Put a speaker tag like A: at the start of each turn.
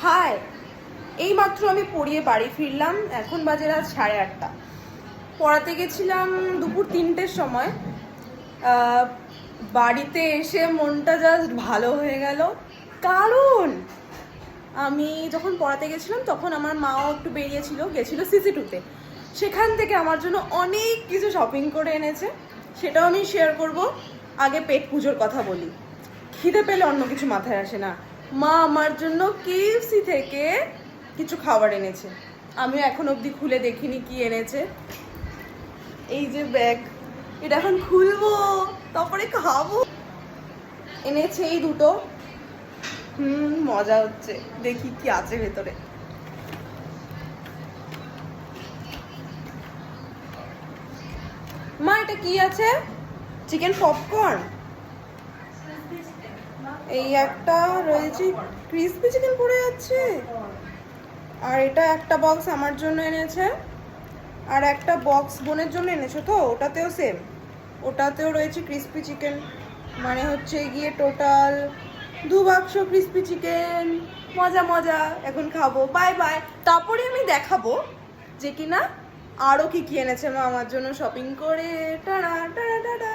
A: High, এইমাত্র আমি পড়িয়ে বাড়ি ফিরলাম। এখন বাজে রাত 8:30। পড়াতে গেছিলাম দুপুর 3টের সময়। বাড়িতে এসে মনটা জাস্ট ভালো হয়ে গেল, কারণ আমি যখন পড়াতে গেছিলাম তখন আমার মাও একটু গেছিলো সিসি2-তে। সেখান থেকে আমার জন্য অনেক কিছু শপিং করে এনেছে, সেটাও আমি শেয়ার করব। আগে পেট পুজোর কথা বলি। খিদে পেলে অন্য কিছু মাথায় আসে না। মা আমার জন্য কেএফসি থেকে কিছু খাবার এনেছে, আমিও এখন অবধি খুলে দেখিনি কি এনেছে। এই যে ব্যাগ, এটা এখন খুলবো, তারপরে খাবো। এনেছে এই দুটো। মজা হচ্ছে, দেখি কি আছে ভেতরে। মা এটা কি আছে? Chicken popcorn. এই একটা রয়েছে, ক্রিসপি চিকেন পড়ে যাচ্ছে। আর এটা একটা বক্স আমার জন্য এনেছে, আর একটা বক্স বোনের জন্য এনেছো তো, ওটাতেও সেম, ওটাতেও রয়েছে ক্রিসপি চিকেন। মানে হচ্ছে গিয়ে টোটাল 2 বাক্স ক্রিসপি চিকেন। মজা মজা, এখন খাবো। Bye bye. তারপরে আমি দেখাবো যে কিনা আরও কি কি এনেছে মা আমার জন্য শপিং করে। Tata tata tata.